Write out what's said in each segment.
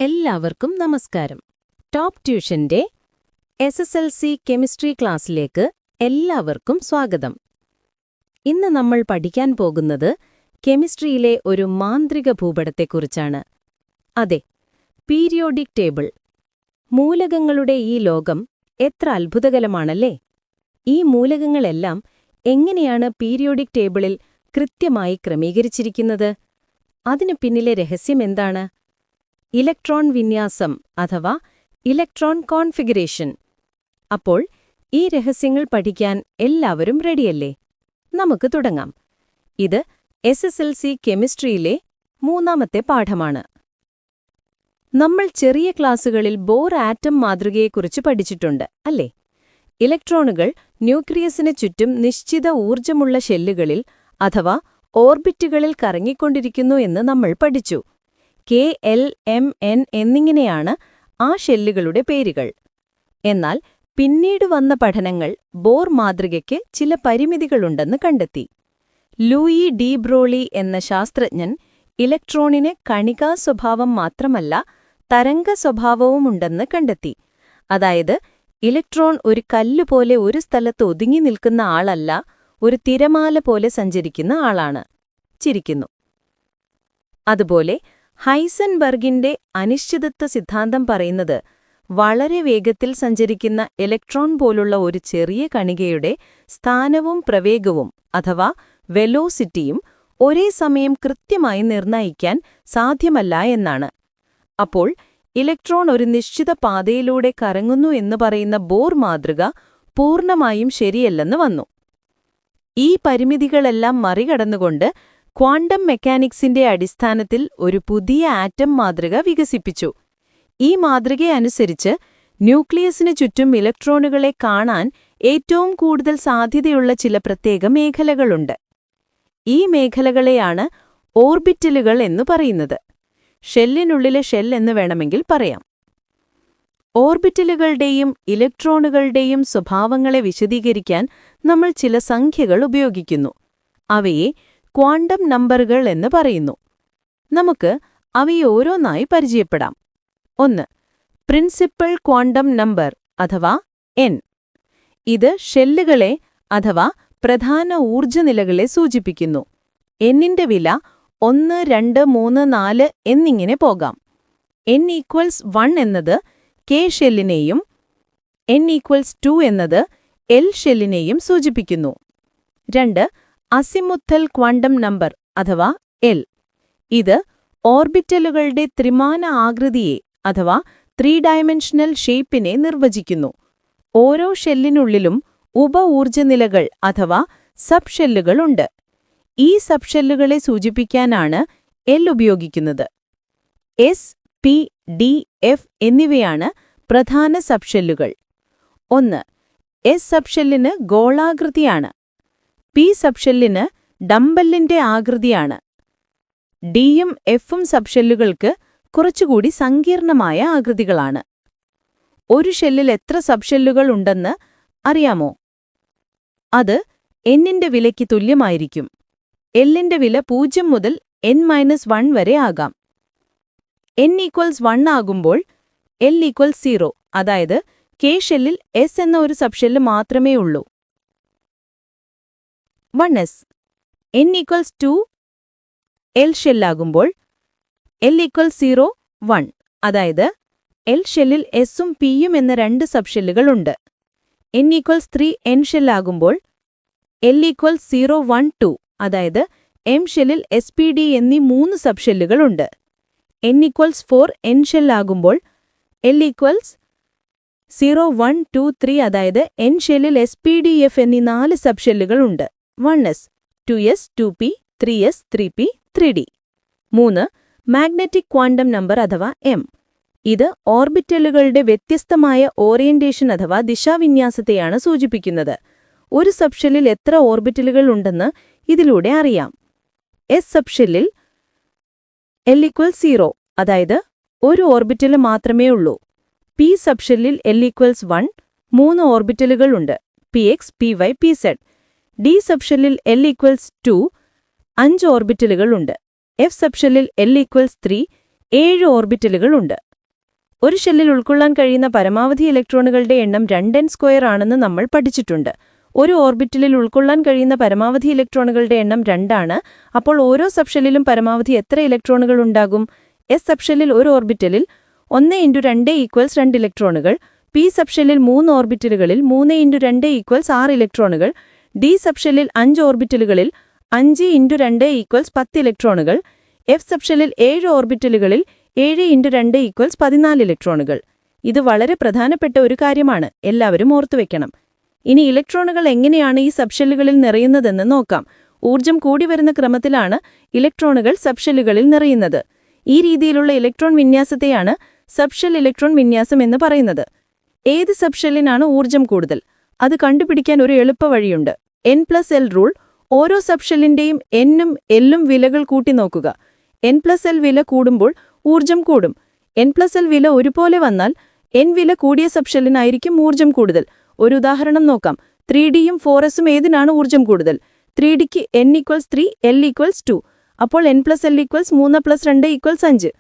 എല്ലാവർക്കും നമസ്കാരം. Top ട്യൂഷന്റെ SSLC chemistry ക്ലാസ്സിലേക്ക് എല്ലാവർക്കും സ്വാഗതം. ഇന്ന് നമ്മൾ പഠിക്കാൻ പോകുന്നത് കെമിസ്ട്രിയിലെ ഒരു മാന്ത്രിക ഭൂപടത്തെക്കുറിച്ചാണ്. അതെ, പീരിയോഡിക് ടേബിൾ. മൂലകങ്ങളുടെ ഈ ലോകം എത്ര അത്ഭുതകരമാണല്ലേ? ഈ മൂലകങ്ങളെല്ലാം എങ്ങനെയാണ് പീരിയോഡിക് ടേബിളിൽ കൃത്യമായി ക്രമീകരിച്ചിരിക്കുന്നത്? അതിനു പിന്നിലെ രഹസ്യമെന്താണ്? ഇലക്ട്രോൺ വിന്യാസം അഥവാ ഇലക്ട്രോൺ കോൺഫിഗറേഷൻ. അപ്പോൾ ഈ രഹസ്യങ്ങൾ പഠിക്കാൻ എല്ലാവരും റെഡിയല്ലേ? നമുക്ക് തുടങ്ങാം. ഇത് SSLC കെമിസ്ട്രിയിലെ 3ാമത്തെ പാഠമാണ്. നമ്മൾ ചെറിയ ക്ലാസുകളിൽ ബോർ ആറ്റം മാതൃകയെക്കുറിച്ച് പഠിച്ചിട്ടുണ്ട്, അല്ലേ? ഇലക്ട്രോണുകൾ ന്യൂക്ലിയസിന് ചുറ്റും നിശ്ചിത ഊർജ്ജമുള്ള ഷെല്ലുകളിൽ അഥവാ ഓർബിറ്റുകളിൽ കറങ്ങിക്കൊണ്ടിരിക്കുന്നു എന്ന് നമ്മൾ പഠിച്ചു. K, L, M, N എന്നിങ്ങനെയാണ് ആ ഷെല്ലുകളുടെ പേരുകൾ. എന്നാൽ പിന്നീട് വന്ന പഠനങ്ങൾ ബോർ മാതൃകയ്ക്ക് ചില പരിമിതികളുണ്ടെന്ന് കണ്ടെത്തി. ലൂയി ഡി ബ്രോളി എന്ന ശാസ്ത്രജ്ഞൻ ഇലക്ട്രോണിന് കണികാ സ്വഭാവം മാത്രമല്ല തരംഗ സ്വഭാവവുമുണ്ടെന്ന് കണ്ടെത്തി. അതായത് ഇലക്ട്രോൺ ഒരു കല്ലുപോലെ ഒരു സ്ഥലത്ത് ഒതുങ്ങി നിൽക്കുന്ന ആളല്ല, ഒരു തിരമാല പോലെ സഞ്ചരിക്കുന്ന ആളാണ്. ചിരിക്കുന്നു. അതുപോലെ ഹൈസൻബർഗിന്റെ അനിശ്ചിതത്വ സിദ്ധാന്തം പറയുന്നത് വളരെ വേഗത്തിൽ സഞ്ചരിക്കുന്ന ഇലക്ട്രോൺ പോലുള്ള ഒരു ചെറിയ കണികയുടെ സ്ഥാനവും പ്രവേഗവും അഥവാ വെലോസിറ്റിയും ഒരേ സമയം കൃത്യമായി നിർണ്ണയിക്കാൻ സാധ്യമല്ല എന്നാണ്. അപ്പോൾ ഇലക്ട്രോൺ ഒരു നിശ്ചിത പാതയിലൂടെ കറങ്ങുന്നു എന്ന് പറയുന്ന ബോർ മാതൃക പൂർണ്ണമായും ശരിയല്ലെന്ന് വന്നു. ഈ പരിമിതികളെല്ലാം മറികടന്നുകൊണ്ട് ക്വാണ്ടം മെക്കാനിക്സിന്റെ അടിസ്ഥാനത്തിൽ ഒരു പുതിയ ആറ്റം മാതൃക വികസിപ്പിച്ചു. ഈ മാതൃകയനുസരിച്ച് ന്യൂക്ലിയസിനു ചുറ്റും ഇലക്ട്രോണുകളെ കാണാൻ ഏറ്റവും കൂടുതൽ സാധ്യതയുള്ള ചില പ്രത്യേക മേഖലകളുണ്ട്. ഈ മേഖലകളെയാണ് ഓർബിറ്റലുകൾ എന്നു പറയുന്നത്. ഷെല്ലിനുള്ളിലെ ഷെൽ എന്ന് വേണമെങ്കിൽ പറയാം. ഓർബിറ്റലുകളുടെയും ഇലക്ട്രോണുകളുടെയും സ്വഭാവങ്ങളെ വിശദീകരിക്കാൻ നമ്മൾ ചില സംഖ്യകൾ ഉപയോഗിക്കുന്നു. അവയെ ക്വാണ്ടം നമ്പറുകൾ എന്ന് പറയുന്നു. നമുക്ക് അവയെ ഓരോന്നായി പരിചയപ്പെടാം. 1. പ്രിൻസിപ്പൽ ക്വാണ്ടം നമ്പർ അഥവാ N. ഇത് ഷെല്ലുകളെ അഥവാ പ്രധാന ഊർജ്ജനിലകളെ സൂചിപ്പിക്കുന്നു. Nന്റെ വില 1, 2, 3, 4 എന്നിങ്ങനെ പോകാം. N=1 എന്നത് K ഷെല്ലിനെയും N=2 എന്നത് L ഷെല്ലിനെയും സൂചിപ്പിക്കുന്നു. 2. അസിമുത്തൽ ക്വാണ്ടം നമ്പർ അഥവാ L. ഇത് ഓർബിറ്റലുകളുടെ ത്രിമാന ആകൃതിയെ അഥവാ 3-ഡയമെൻഷണൽ ഷേപ്പിനെ നിർവചിക്കുന്നു. ഓരോ ഷെല്ലിനുള്ളിലും ഉപ-ഊർജ്ജനിലകൾ അഥവാ സബ് ഷെല്ലുകളുണ്ട്. ഈ സബ് ഷെല്ലുകളെ സൂചിപ്പിക്കാനാണ് L ഉപയോഗിക്കുന്നത്. S, P, D, F എന്നിവയാണ് പ്രധാന സബ് ഷെല്ലുകൾ. 1. S സബ് ഷെല്ലിന് ഗോളാകൃതിയാണ്. P സബ് ഷെല്ലിന് ഡംബലിന്റെ ആകൃതിയാണ്. Dയും Fഉം സബ് ഷെല്ലുകൾക്ക് കുറച്ചുകൂടി സങ്കീർണമായ ആകൃതികളാണ്. ഒരു ഷെല്ലിൽ എത്ര സബ് ഷെല്ലുകൾ ഉണ്ടെന്ന് അറിയാമോ? അത് Nന്റെ വിലയ്ക്ക് തുല്യമായിരിക്കും. Lന്റെ വില 0 മുതൽ N-1 വരെ ആകാം. N=1 ആകുമ്പോൾ L=0, അതായത് K ഷെല്ലിൽ S എന്ന ഒരു സബ് ഷെല്ല് മാത്രമേ ഉള്ളൂ. 1s. N=2 L ഷെല്ലാകുമ്പോൾ L=0, 1, അതായത് L ഷെല്ലിൽ Sഉം Pയും എന്ന 2 സബ് ഷെല്ലുകളുണ്ട്. N=3 N ഷെല്ലാകുമ്പോൾ L=0, 1, 2, അതായത് M ഷെല്ലിൽ SPD എന്നീ 3 സബ് ഷെല്ലുകളുണ്ട്. N=4 N ഷെല്ലാകുമ്പോൾ L=0, 1, 2, 3, അതായത് N ഷെല്ലിൽ SPDF എന്നീ 4 സബ് ഷെല്ലുകളുണ്ട്. 1s, 2s, 2p, 3s, 3p, 3d. 3. Magnetic quantum number അഥവാ M. ഇത് ഓർബിറ്റലുകളുടെ വ്യത്യസ്തമായ ഓറിയന്റേഷൻ അഥവാ ദിശാവിന്യാസത്തെയാണ് സൂചിപ്പിക്കുന്നത്. ഒരു സബ് ഷെല്ലിൽ എത്ര ഓർബിറ്റലുകൾ ഉണ്ടെന്ന് ഇതിലൂടെ അറിയാം. S സബ് ഷെല്ലിൽ L=0, അതായത് ഒരു ഓർബിറ്റല് മാത്രമേ ഉള്ളൂ. P സബ് ഷെല്ലിൽ L=1, 3 ഓർബിറ്റലുകളുണ്ട്. Px, Py, Pz. D sub ഷെല്ലിൽ L=2, 5 ഓർബിറ്റലുകളുണ്ട്. F സബ് ഷെല്ലിൽ L=3, 7 ഓർബിറ്റലുകളുണ്ട്. ഒരു ഷെല്ലിൽ ഉൾക്കൊള്ളാൻ കഴിയുന്ന പരമാവധി ഇലക്ട്രോണുകളുടെ എണ്ണം 2n² ആണെന്ന് നമ്മൾ പഠിച്ചിട്ടുണ്ട്. ഒരു ഓർബിറ്റലിൽ ഉൾക്കൊള്ളാൻ കഴിയുന്ന പരമാവധി ഇലക്ട്രോണുകളുടെ എണ്ണം 2 ആണ്. അപ്പോൾ ഓരോ സബ്ഷെല്ലിലും പരമാവധി എത്ര ഇലക്ട്രോണുകൾ ഉണ്ടാകും? എസ് സബ്ഷെല്ലിൽ ഒരു ഓർബിറ്റലിൽ 1 × 2 = 2 ഇലക്ട്രോണുകൾ, പി സബ്ഷെല്ലിൽ 3 ഓർബിറ്റലുകളിൽ 3 × 2 = 6 ഇലക്ട്രോണുകൾ, ഡി സബ്ഷെല്ലിൽ 5 ഓർബിറ്റലുകളിൽ 5 × 2 = 10 ഇലക്ട്രോണുകൾ, എഫ് സബ്ഷെല്ലിൽ 7 ഓർബിറ്റലുകളിൽ 7 × 2 = 14 ഇലക്ട്രോണുകൾ. ഇത് വളരെ പ്രധാനപ്പെട്ട ഒരു കാര്യമാണ്, എല്ലാവരും ഓർത്തുവെക്കണം. ഇനി ഇലക്ട്രോണുകൾ എങ്ങനെയാണ് ഈ സബ്ഷെല്ലുകളിൽ നിറയുന്നതെന്ന് നോക്കാം. ഊർജ്ജം കൂടിവരുന്ന ക്രമത്തിലാണ് ഇലക്ട്രോണുകൾ സബ്ഷെല്ലുകളിൽ നിറയുന്നത്. ഈ രീതിയിലുള്ള ഇലക്ട്രോൺ വിന്യാസത്തെയാണ് സബ്ഷെൽ ഇലക്ട്രോൺ വിന്യാസം എന്ന് പറയുന്നത്. ഏത് സബ്ഷെല്ലിനാണ് ഊർജ്ജം കൂടുതൽ? അത് കണ്ടുപിടിക്കാൻ ഒരു എളുപ്പവഴിയുണ്ട്. N+L rule. ഓരോ സബ്ഷെല്ലിന്റെയും N-ഉം L-ഉം വിലകൾ കൂട്ടി നോക്കുക. N+L വില കൂടുമ്പോൾ ഊർജ്ജം കൂടും. N+L വില ഒരുപോലെ വന്നാൽ N വില കൂടിയ സബ്ഷെല്ലിനായിരിക്കും ഊർജ്ജം കൂടുതൽ. ഒരു ഉദാഹരണം നോക്കാം. 3D-യും 4s-ഉം ഏതിനാണ് ഊർജ്ജം കൂടുതൽ? 3D-ക്ക് N = 3, L = 2. അപ്പോൾ N+L = 3 + 2 = 5.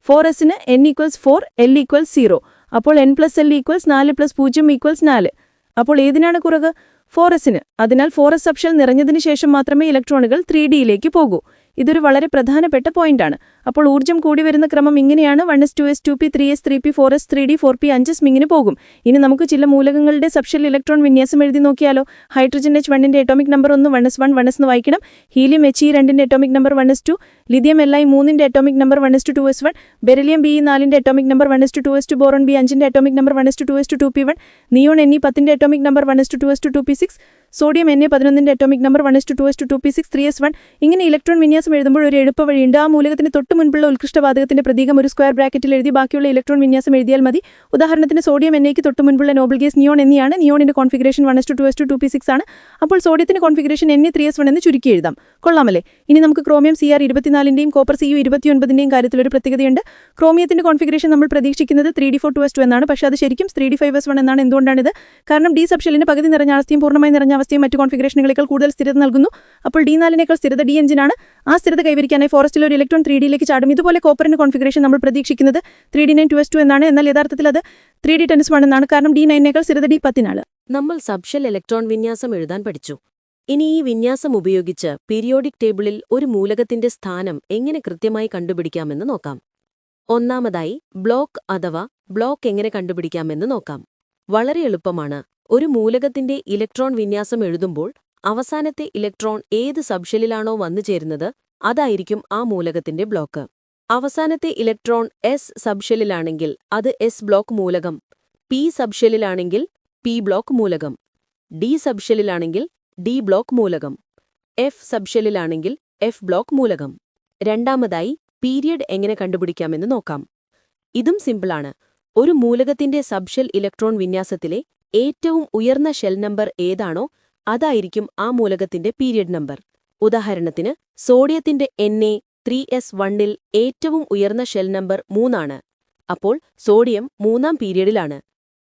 4s-ന് N = 4, L = 0. അപ്പോൾ N+L = 4 + 0 = 4. അപ്പോൾ ഏതിനാണ് കുറവ്? 4s-ന്. അതിനാൽ 4s സബ്ഷെൽ നിറഞ്ഞതിനു ശേഷം മാത്രമേ ഇലക്ട്രോണുകൾ 3D-യിലേക്ക് പോകൂ. ഇതൊരു വളരെ പ്രധാനപ്പെട്ട പോയിന്റാണ്. അപ്പോൾ ഊർജ്ജം കൂടി വരുന്ന ക്രമം ഇങ്ങനെയാണ്: 1s, 2s, 2p, 3s, 3p, 4s, 3d, 4p, 5s ഇങ്ങനെ പോകും. ഇനി നമുക്ക് ചില മൂലകങ്ങളുടെ സബ്ഷെൽ ഇലക്ട്രോൺ വിന്യാസം എഴുതി നോക്കിയാലോ? Hydrogen H1ന്റെ atomic number 1 1s1 1s എന്ന് വായിക്കണം. ഹീലിയം He2ന്റെ അറ്റോമിക് നമ്പർ 1s2, ലിഥിയം Li3ന്റെ atomic number 1s2 2s1, beryllium Be4ന്റെ atomic number 1s2 2s2, boron B5ന്റെ atomic number 1s2 2s2 2p1, neon Ne10ന്റെ atomic number 1s2 2s2 2p6, sodium Na11ന്റെ atomic number 1s2 2s2 2p6 3s1. ഇങ്ങനെ electron വിന്യാസം എഴുതുമ്പോൾ ഒരു എളുപ്പവഴിയുണ്ട്. ആ മൂലകത്തിന് തൊട്ടു മുൻപുള്ള ഉത്കൃഷ്ടവാതകത്തിന്റെ പ്രതീകം ഒരു സ്ക്വയർ ബ്രാക്കറ്റിൽ എഴുതി ബാക്കിയുള്ള ഇലക്ട്രോൺ വിന്യാസം എഴുതിയാൽ മതി. ഉദാഹരണത്തിന് സോഡിയം Na-ക്ക് തൊട്ടു മുൻപുള്ള നോബൽ ഗ്യാസ് നിയോൺ എന്നിയാണ്. നിയോണിന്റെ കോൺഫിഗറേഷൻ 1s2 2s2 2p6 ആണ്. അപ്പോൾ സോഡിയത്തിന്റെ കോൺഫിഗറേഷൻ Na3s1 എന്ന് ചുരുക്കി എഴുതാം. കൊള്ളാമല്ലേ? ഇനി നമുക്ക് ക്രോമിയം Cr24ന്റെയും കോപ്പർ Cu29ന്റെയും കാര്യത്തിൽ ഒരു പ്രത്യേകതയുണ്ട്. ക്രോമിയത്തിന്റെ കോൺഫിഗറേഷൻ നമ്മൾ പ്രതീക്ഷിക്കുന്നത് 3d4 എന്നാണ്. പക്ഷേ അത് ശരിക്കും 3d5s1 എന്നാണ്. എന്തുകൊണ്ടാണിത്? കാരണം ഡി സബ്ഷെല്ലിന് പകുതി നിറഞ്ഞ അവസ്ഥയും പൂർണ്ണമായി നിറഞ്ഞ അവസ്ഥയും മറ്റു കോൺഫിഗറേഷനുകളേക്കാൾ കൂടുതൽ സ്ഥിരത നൽകുന്നു. അപ്പോൾ D4നേക്കാൾ സ്ഥിരത D5 ആണ്. ആ സ്ഥിരത കൈവരിക്കാനായി ഫോറസ്റ്റിൽ ഒരു ഇലക്ട്രോൺ 3D-യിലേക്ക് ചാടും. ഇതുപോലെ കോപ്പറിന്റെ കോൺഫിഗറേഷൻ നമ്മൾ പ്രതീക്ഷിക്കുന്നത് 3d9 2s2 എന്നാണ്. എന്നാൽ യഥാർത്ഥത്തിൽ അത് 3d10s1 എന്നാണ്. കാരണം D9നേക്കാൾ സ്ഥിരത D10-നാണ്. നമ്മൾ സബ്ഷെൽ ഇലക്ട്രോൺ വിന്യാസം എഴുതാൻ പഠിച്ചു. ഇനി ഈ വിന്യാസം ഉപയോഗിച്ച് പീരിയോഡിക് ടേബിളിൽ ഒരു മൂലകത്തിന്റെ സ്ഥാനം എങ്ങനെ കൃത്യമായി കണ്ടുപിടിക്കാമെന്ന് നോക്കാം. ഒന്നാമതായി ബ്ലോക്ക് അഥവാ ബ്ലോക്ക് എങ്ങനെ കണ്ടുപിടിക്കാമെന്ന് നോക്കാം. വളരെ എളുപ്പമാണ്. ഒരു മൂലകത്തിന്റെ ഇലക്ട്രോൺ വിന്യാസം എഴുതുമ്പോൾ അവസാനത്തെ ഇലക്ട്രോൺ ഏത് സബ്ഷെല്ലിലാണോ വന്നു ചേരുന്നത് അതായിരിക്കും ആ മൂലകത്തിന്റെ ബ്ലോക്ക്. അവസാനത്തെ ഇലക്ട്രോൺ എസ് സബ്ഷെല്ലിലാണെങ്കിൽ അത് എസ് ബ്ലോക്ക് മൂലകം, പി സബ്ഷെല്ലിലാണെങ്കിൽ പി ബ്ലോക്ക് മൂലകം, ഡി സബ്ഷെല്ലിലാണെങ്കിൽ ഡി ബ്ലോക്ക് മൂലകം, എഫ് സബ്ഷെല്ലിലാണെങ്കിൽ എഫ് ബ്ലോക്ക് മൂലകം. രണ്ടാമതായി പീരിയഡ് എങ്ങനെ കണ്ടുപിടിക്കാമെന്ന് നോക്കാം. ഇതും സിമ്പിളാണ്. ഒരു മൂലകത്തിന്റെ സബ്ഷെൽ ഇലക്ട്രോൺ വിന്യാസത്തിലെ ഏറ്റവും ഉയർന്ന ഷെൽ നമ്പർ ഏതാണോ അതായിരിക്കും ആ മൂലകത്തിന്റെ പീരിയഡ് നമ്പർ. ഉദാഹരണത്തിന് സോഡിയത്തിന്റെ Na3s1-ൽ ഏറ്റവും ഉയർന്ന ഷെൽ നമ്പർ 3 ആണ്. അപ്പോൾ സോഡിയം 3-ാം പീരിയഡിലാണ്.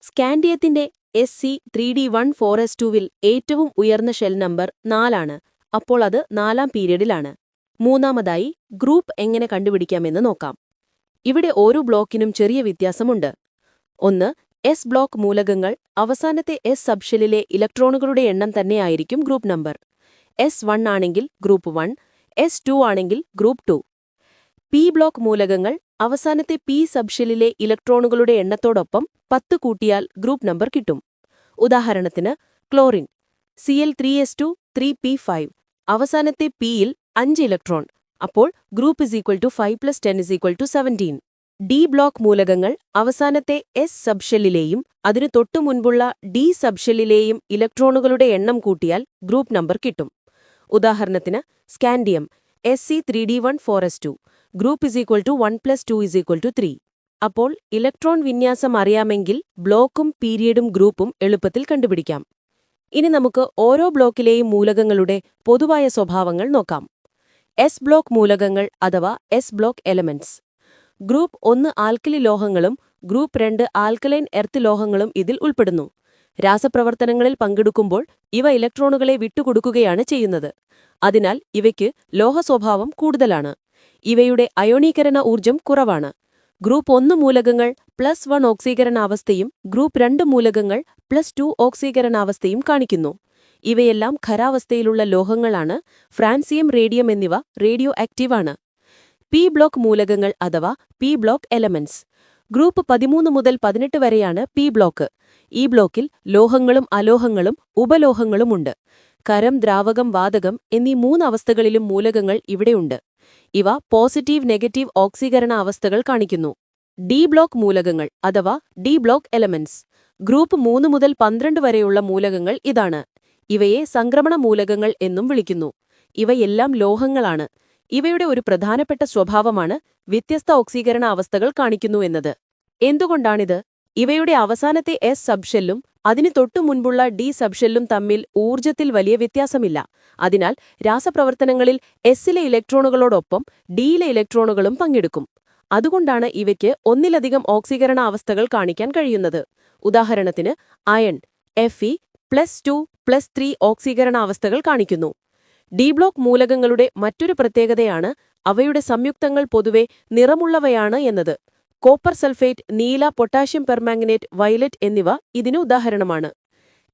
സ്കാൻഡിയത്തിന്റെ Sc3d14s2-വിൽ ഏറ്റവും ഉയർന്ന ഷെൽ നമ്പർ 4 ആണ്. അപ്പോൾ അത് 4-ാം പീരിയഡിലാണ്. മൂന്നാമതായി ഗ്രൂപ്പ് എങ്ങനെ കണ്ടുപിടിക്കാമെന്ന് നോക്കാം. ഇവിടെ ഓരോ ബ്ലോക്കിനും ചെറിയ വ്യത്യാസമുണ്ട്. ഒന്ന്, എസ് ബ്ലോക്ക് മൂലകങ്ങൾ അവസാനത്തെ എസ് സബ്ഷെല്ലിലെ ഇലക്ട്രോണുകളുടെ എണ്ണം തന്നെയായിരിക്കും ഗ്രൂപ്പ് നമ്പർ. S1 ആണെങ്കിൽ ഗ്രൂപ്പ് 1, S2 ആണെങ്കിൽ ഗ്രൂപ്പ് 2. പി ബ്ലോക്ക് മൂലകങ്ങൾ അവസാനത്തെ പി സബ്ഷെല്ലിലെ ഇലക്ട്രോണുകളുടെ എണ്ണത്തോടൊപ്പം 10 കൂട്ടിയാൽ ഗ്രൂപ്പ് നമ്പർ കിട്ടും. ഉദാഹരണത്തിന് ക്ലോറിൻ Cl3s2 3p5, അവസാനത്തെ പിയിൽ 5 ഇലക്ട്രോൺ. അപ്പോൾ ഗ്രൂപ്പ് = 5 + 10 = 17. ഡി ബ്ലോക്ക് മൂലകങ്ങൾ അവസാനത്തെ എസ് സബ്ഷെല്ലിലെയും അതിനു തൊട്ടുമുൻപുള്ള ഡി സബ്ഷെല്ലിലെയും ഇലക്ട്രോണുകളുടെ എണ്ണം കൂട്ടിയാൽ ഗ്രൂപ്പ് നമ്പർ കിട്ടും. ഉദാഹരണത്തിന് സ്കാൻഡിയം Sc3d14s2, ഗ്രൂപ്പ് = 1 + 2 = 3. അപ്പോൾ ഇലക്ട്രോൺ വിന്യാസം അറിയാമെങ്കിൽ ബ്ലോക്കും പീരിയഡും ഗ്രൂപ്പും എളുപ്പത്തിൽ കണ്ടുപിടിക്കാം. ഇനി നമുക്ക് ഓരോ ബ്ലോക്കിലെയും മൂലകങ്ങളുടെ പൊതുവായ സ്വഭാവങ്ങൾ നോക്കാം. എസ് ബ്ലോക്ക് മൂലകങ്ങൾ അഥവാ S block elements. Group 1 alkali ലോഹങ്ങളും ഗ്രൂപ്പ് 2 ആൽക്കലൈൻ എർത്ത് ലോഹങ്ങളും ഇതിൽ ഉൾപ്പെടുന്നു. രാസപ്രവർത്തനങ്ങളിൽ പങ്കെടുക്കുമ്പോൾ ഇവ ഇലക്ട്രോണുകളെ വിട്ടുകൊടുക്കുകയാണ് ചെയ്യുന്നത്. അതിനാൽ ഇവയ്ക്ക് ലോഹസ്വഭാവം കൂടുതലാണ്. ഇവയുടെ അയോണീകരണ ഊർജ്ജം കുറവാണ്. ഗ്രൂപ്പ് 1 മൂലകങ്ങൾ +1 ഓക്സീകരണാവസ്ഥയും ഗ്രൂപ്പ് 2 മൂലകങ്ങൾ +2 ഓക്സീകരണാവസ്ഥയും കാണിക്കുന്നു. ഇവയെല്ലാം ഖരാവസ്ഥയിലുള്ള ലോഹങ്ങളാണ്. ഫ്രാൻസിയം, റേഡിയം എന്നിവ റേഡിയോ ആക്റ്റീവാണ്. പി ബ്ലോക്ക് മൂലകങ്ങൾ അഥവാ പി ബ്ലോക്ക് എലമെന്റ്സ്. ഗ്രൂപ്പ് 13 മുതൽ 18 വരെയാണ് പി ബ്ലോക്ക്. ഈ ബ്ലോക്കിൽ ലോഹങ്ങളും അലോഹങ്ങളും ഉപലോഹങ്ങളുമുണ്ട്. ഖരം, ദ്രാവകം, വാതകം എന്നീ 3 അവസ്ഥകളിലും മൂലകങ്ങൾ ഇവിടെയുണ്ട്. ഇവ പോസിറ്റീവ്, നെഗറ്റീവ് ഓക്സീകരണ അവസ്ഥകൾ കാണിക്കുന്നു. ഡി ബ്ലോക്ക് മൂലകങ്ങൾ അഥവാ ഡി ബ്ലോക്ക് എലമെന്റ്സ്. ഗ്രൂപ്പ് 3 മുതൽ 12 വരെയുള്ള മൂലകങ്ങൾ ഇതാണ്. ഇവയെ സംക്രമണ മൂലകങ്ങൾ എന്നും വിളിക്കുന്നു. ഇവയെല്ലാം ലോഹങ്ങളാണ്. ഇവയുടെ ഒരു പ്രധാനപ്പെട്ട സ്വഭാവമാണ് വ്യത്യസ്ത ഓക്സീകരണ അവസ്ഥകൾ കാണിക്കുന്നു എന്നത്. എന്തുകൊണ്ടാണിത്? ഇവയുടെ അവസാനത്തെ എസ് സബ്ഷെല്ലും അതിന് തൊട്ടു മുൻപുള്ള ഡി സബ്ഷെല്ലും തമ്മിൽ ഊർജ്ജത്തിൽ വലിയ വ്യത്യാസമില്ല. അതിനാൽ രാസപ്രവർത്തനങ്ങളിൽ എസ്സിലെ ഇലക്ട്രോണുകളോടൊപ്പം ഡിയിലെ ഇലക്ട്രോണുകളും പങ്കെടുക്കും. അതുകൊണ്ടാണ് ഇവയ്ക്ക് ഒന്നിലധികം ഓക്സീകരണ അവസ്ഥകൾ കാണിക്കാൻ കഴിയുന്നത്. ഉദാഹരണത്തിന് അയൺ Fe+2+3 ഓക്സീകരണ അവസ്ഥകൾ കാണിക്കുന്നു. ഡി ബ്ലോക്ക് മൂലകങ്ങളുടെ മറ്റൊരു പ്രത്യേകതയാണ് അവയുടെ സംയുക്തങ്ങൾ പൊതുവെ നിറമുള്ളവയാണ് എന്നത്. കോപ്പർ സൾഫേറ്റ്, നീല, പൊട്ടാഷ്യം പെർമാംഗനേറ്റ്, വയലറ്റ് എന്നിവ ഇതിന് ഉദാഹരണമാണ്.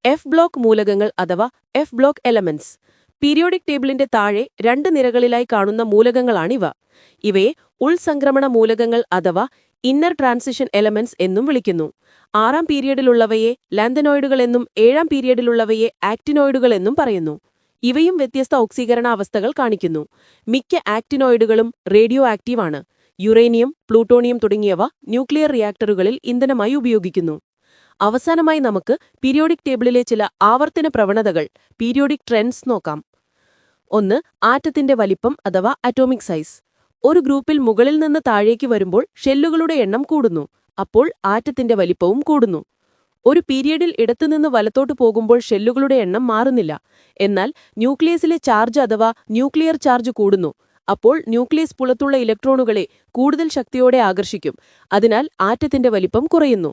എഫ് ബ്ലോക്ക് മൂലകങ്ങൾ അഥവാ എഫ് ബ്ലോക്ക് എലമെന്റ്സ്. പീരിയോഡിക് ടേബിളിന്റെ താഴെ 2 നിരകളിലായി കാണുന്ന മൂലകങ്ങളാണിവ. ഇവയെ ഉൾസംക്രമണ മൂലകങ്ങൾ അഥവാ ഇന്നർ ട്രാൻസിഷൻ എലമെന്റ്സ് എന്നും വിളിക്കുന്നു. 6ാം പീരിയഡിലുള്ളവയെ ലാന്തനോയിഡുകൾ എന്നും 7ാം പീരിയഡിലുള്ളവയെ ആക്ടിനോയിഡുകൾ എന്നും പറയുന്നു. ഇവയും വ്യത്യസ്ത ഓക്സീകരണ അവസ്ഥകൾ കാണിക്കുന്നു. മിക്ക ആക്ടിനോയിഡുകളും റേഡിയോ ആക്റ്റീവാണ്. യുറേനിയം, പ്ലൂട്ടോണിയം തുടങ്ങിയവ ന്യൂക്ലിയർ റിയാക്ടറുകളിൽ ഇന്ധനമായി ഉപയോഗിക്കുന്നു. അവസാനമായി നമുക്ക് പീരിയോഡിക് ടേബിളിലെ ചില ആവർത്തന പ്രവണതകൾ, പീരിയോഡിക് ട്രെൻഡ്സ് നോക്കാം. 1. ആറ്റത്തിന്റെ വലിപ്പം അഥവാ അറ്റോമിക് സൈസ്. ഒരു ഗ്രൂപ്പിൽ മുകളിൽ നിന്ന് താഴേക്ക് വരുമ്പോൾ ഷെല്ലുകളുടെ എണ്ണം കൂടുന്നു. അപ്പോൾ ആറ്റത്തിന്റെ വലിപ്പവും കൂടുന്നു. ഒരു പീരിയഡിൽ ഇടത്തുനിന്ന് വലത്തോട്ട് പോകുമ്പോൾ ഷെല്ലുകളുടെ എണ്ണം മാറുന്നില്ല. എന്നാൽ ന്യൂക്ലിയസിലെ ചാർജ് അഥവാ ന്യൂക്ലിയർ ചാർജ് കൂടുന്നു. അപ്പോൾ ന്യൂക്ലിയസ് പുറത്തുള്ള ഇലക്ട്രോണുകളെ കൂടുതൽ ശക്തിയോടെ ആകർഷിക്കും. അതിനാൽ ആറ്റത്തിന്റെ വലിപ്പം കുറയുന്നു.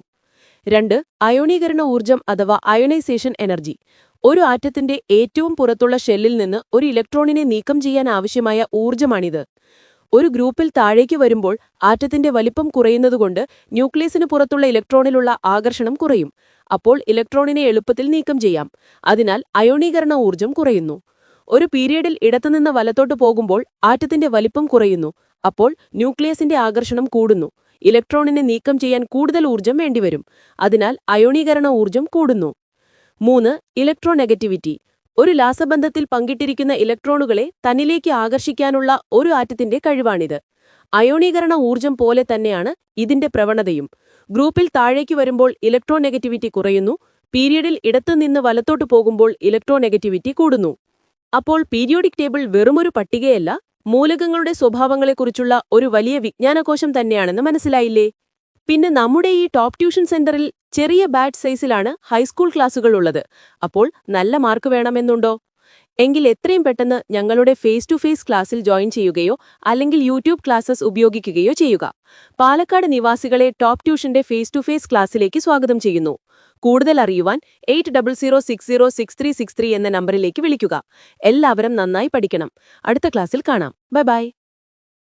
2. അയോണീകരണ ഊർജ്ജം അഥവാ അയോണൈസേഷൻ എനർജി. ഒരു ആറ്റത്തിന്റെ ഏറ്റവും പുറത്തുള്ള ഷെല്ലിൽ നിന്ന് ഒരു ഇലക്ട്രോണിനെ നീക്കം ചെയ്യാൻ ആവശ്യമായ ഊർജ്ജമാണിത്. ഒരു ഗ്രൂപ്പിൽ താഴേക്ക് വരുമ്പോൾ ആറ്റത്തിന്റെ വലിപ്പം കുറയുന്നതുകൊണ്ട് ന്യൂക്ലിയസിന് പുറത്തുള്ള ഇലക്ട്രോണിലുള്ള ആകർഷണം കുറയും. അപ്പോൾ ഇലക്ട്രോണിനെ എളുപ്പത്തിൽ നീക്കം ചെയ്യാം. അതിനാൽ അയോണീകരണ ഊർജ്ജം കുറയുന്നു. ഒരു പീരിയഡിൽ ഇടത്തുനിന്ന് വലത്തോട്ട് പോകുമ്പോൾ ആറ്റത്തിന്റെ വലിപ്പം കുറയുന്നു. അപ്പോൾ ന്യൂക്ലിയസിന്റെ ആകർഷണം കൂടുന്നു. ഇലക്ട്രോണിനെ നീക്കം ചെയ്യാൻ കൂടുതൽ ഊർജ്ജം വേണ്ടിവരും. അതിനാൽ അയോണീകരണ ഊർജ്ജം കൂടുന്നു. 3. ഇലക്ട്രോനെഗറ്റിവിറ്റി. ഒരു രാസബന്ധത്തിൽ പങ്കിട്ടിരിക്കുന്ന ഇലക്ട്രോണുകളെ തന്നിലേക്ക് ആകർഷിക്കാനുള്ള ഒരു ആറ്റത്തിന്റെ കഴിവാണിത്. അയോണീകരണ ഊർജ്ജം പോലെ തന്നെയാണ് ഇതിന്റെ പ്രവണതയും. ഗ്രൂപ്പിൽ താഴേക്ക് വരുമ്പോൾ ഇലക്ട്രോനെഗറ്റിവിറ്റി കുറയുന്നു. പീരിയഡിൽ ഇടത്തുനിന്ന് വലത്തോട്ട് പോകുമ്പോൾ ഇലക്ട്രോനെഗറ്റിവിറ്റി കൂടുന്നു. അപ്പോൾ പീരിയോഡിക് ടേബിൾ വെറുമൊരു പട്ടികയല്ല, മൂലകങ്ങളുടെ സ്വഭാവങ്ങളെക്കുറിച്ചുള്ള ഒരു വലിയ വിജ്ഞാനകോശം തന്നെയാണെന്ന് മനസ്സിലായില്ലേ? പിന്നെ നമ്മുടെ ഈ ടോപ്പ് ട്യൂഷൻ സെന്ററിൽ ചെറിയ ബാച്ച് സൈസിലാണ് ഹൈസ്കൂൾ ക്ലാസുകൾ ഉള്ളത്. അപ്പോൾ നല്ല മാർക്ക് വേണമെന്നുണ്ടോ? എങ്കിൽ എത്രയും പെട്ടെന്ന് ഞങ്ങളുടെ ഫേസ് ടു ഫേസ് ക്ലാസ്സിൽ ജോയിൻ ചെയ്യുകയോ അല്ലെങ്കിൽ യൂട്യൂബ് ക്ലാസസ് ഉപയോഗിക്കുകയോ ചെയ്യുക. പാലക്കാട് നിവാസികളെ ടോപ്പ് ട്യൂഷന്റെ ഫേസ് ടു ഫേസ് ക്ലാസ്സിലേക്ക് സ്വാഗതം ചെയ്യുന്നു. കൂടുതൽ അറിയുവാൻ 8060606363 എന്ന നമ്പറിലേക്ക് വിളിക്കുക. എല്ലാവരും നന്നായി പഠിക്കണം. അടുത്ത ക്ലാസ്സിൽ കാണാം. Bye bye.